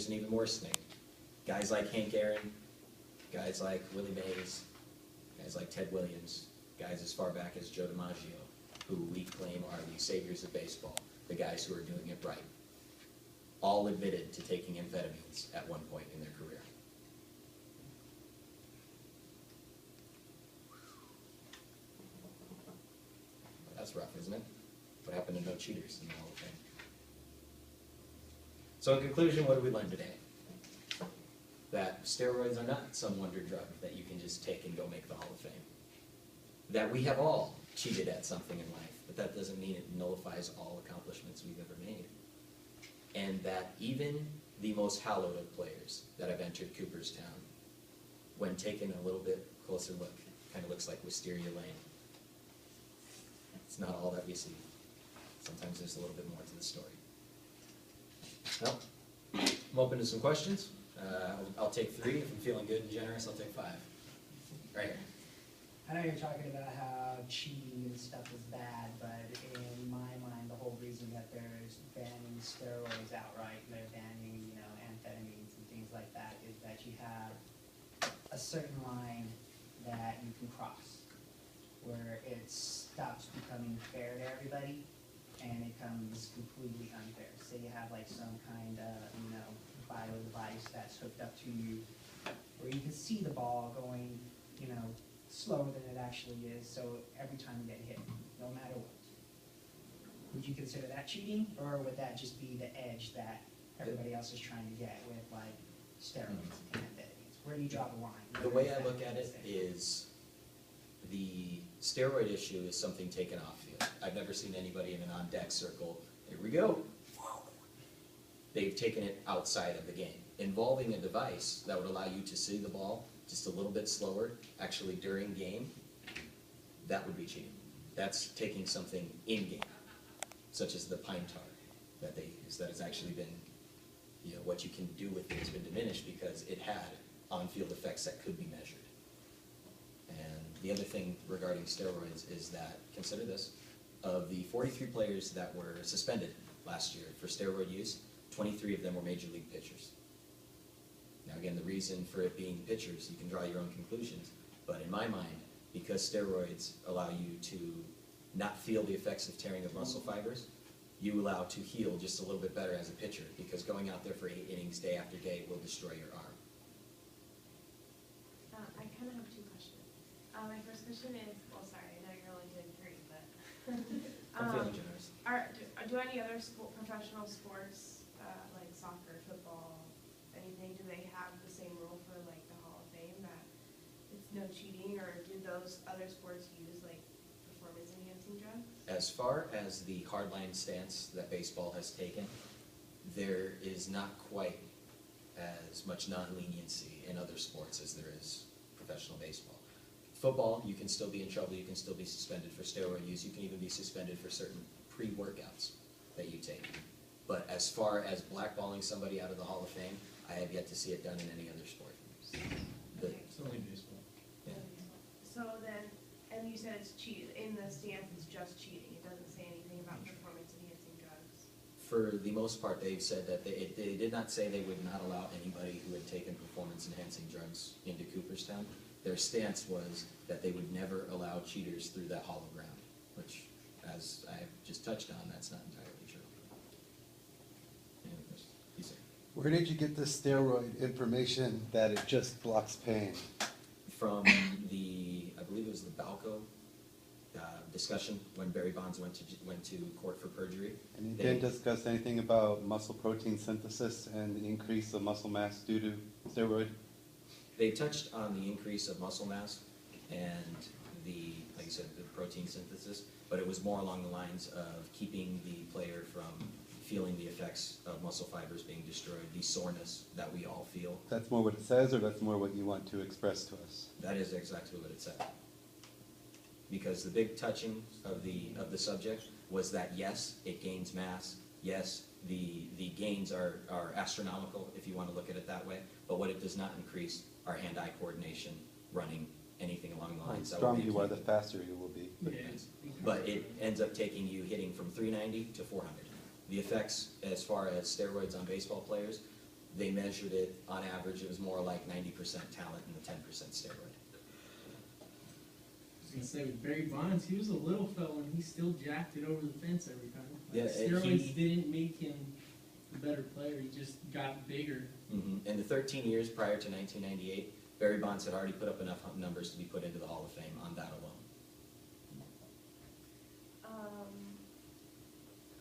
there's an even worse thing. Guys like Hank Aaron, guys like Willie Mays, guys like Ted Williams, guys as far back as Joe DiMaggio, who we claim are the saviors of baseball, the guys who are doing it right, all admitted to taking amphetamines at one point in their career. That's rough, isn't it? What happened to no cheaters in the Hall of Fame? So in conclusion, what did we learn today? That steroids are not some wonder drug that you can just take and go make the Hall of Fame. That we have all cheated at something in life, but that doesn't mean it nullifies all accomplishments we've ever made. And that even the most hallowed of players that have entered Cooperstown, when taken a little bit closer look, kind of looks like Wisteria Lane. It's not all that we see. Sometimes there's a little bit more to the story. Well, I'm open to some questions. I'll take 3. If I'm feeling good and generous, I'll take 5. Right here. I know you're talking about how cheating and stuff is bad, but in my mind, the whole reason that there's banning steroids outright, they're banning, amphetamines and things like that, is that you have a certain line that you can cross, where it stops becoming fair to everybody, and it becomes completely unfair. Say you have like some kind of, bio device that's hooked up to you, where you can see the ball going, slower than it actually is, so every time you get hit, no matter what. Would you consider that cheating, or would that just be the edge that everybody else is trying to get with like steroids and amphetamines? Where do you draw the line? The way I look at it is the steroid issue is something taken off field. I've never seen anybody in an on-deck circle, here we go. They've taken it outside of the game. Involving a device that would allow you to see the ball just a little bit slower, actually during game, that would be cheating. That's taking something in-game, such as the pine tar that they use, that has actually been, what you can do with it has been diminished because it had on-field effects that could be measured. And the other thing regarding steroids is that, consider this, of the 43 players that were suspended last year for steroid use, 23 of them were major league pitchers. Now again, the reason for it being pitchers, you can draw your own conclusions, but in my mind, because steroids allow you to not feel the effects of tearing of muscle fibers, you allow to heal just a little bit better as a pitcher, because going out there for 8 innings day after day will destroy your arm. I kind of have 2 questions. My first question is, well, sorry, I know you're only doing 3, but I'm feeling generous. do any other professional sports, like soccer, football, anything, do they have the same rule for like the Hall of Fame that it's no cheating, or do those other sports use like performance-enhancing drugs? As far as the hardline stance that baseball has taken, there is not quite as much non-leniency in other sports as there is professional baseball. Football, you can still be in trouble, you can still be suspended for steroid use, you can even be suspended for certain pre-workouts that you take. But as far as blackballing somebody out of the Hall of Fame, I have yet to see it done in any other sport. It's only baseball. Yeah. So then, and you said it's cheat, in the stance it's just cheating, it doesn't say anything about performance-enhancing drugs? For the most part, they've said that they did not say they would not allow anybody who had taken performance-enhancing drugs into Cooperstown. Their stance was that they would never allow cheaters through that hollow ground, which, as I have just touched on, that's not entirely true. Any other questions? Yes, sir. Where did you get the steroid information that it just blocks pain? From the, I believe it was the Balco discussion when Barry Bonds went to court for perjury. And you didn't discuss anything about muscle protein synthesis and the increase of muscle mass due to steroid? They touched on the increase of muscle mass and the, like you said, the protein synthesis, but it was more along the lines of keeping the player from feeling the effects of muscle fibers being destroyed, the soreness that we all feel. That's more what it says, or that's more what you want to express to us? That is exactly what it said. Because the big touching of the subject was that yes, it gains mass, yes, the gains are astronomical if you want to look at it that way, but what it does not increase are hand-eye coordination, running, anything along the lines. The stronger you are, the faster you will be. But it ends up taking you hitting from 390 to 400. The effects as far as steroids on baseball players they measured it, on average, it was more like 90% talent and the 10% steroid. I was gonna say with Barry Bonds, he was a little fella and he still jacked it over the fence every time. Yeah, Like, and steroids didn't make him a better player, he just got bigger. In the 13 years prior to 1998, Barry Bonds had already put up enough numbers to be put into the Hall of Fame on that alone.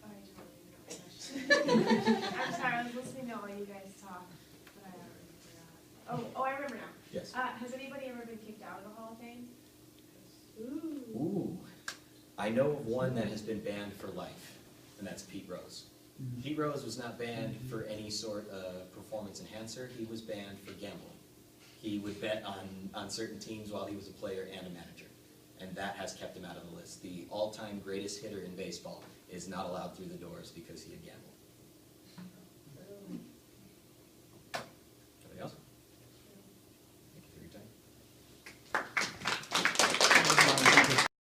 I totally forgot my question. I'm sorry, I was listening to all you guys talk, but I already forgot. Oh, I remember now. Yes. Has anybody ever been kicked out of the Hall of Fame? Ooh. Ooh. I know of one that has been banned for life, and that's Pete Rose. Pete Rose was not banned for any sort of performance enhancer, he was banned for gambling. He would bet on certain teams while he was a player and a manager, and that has kept him out of the list. The all-time greatest hitter in baseball is not allowed through the doors because he had gambled.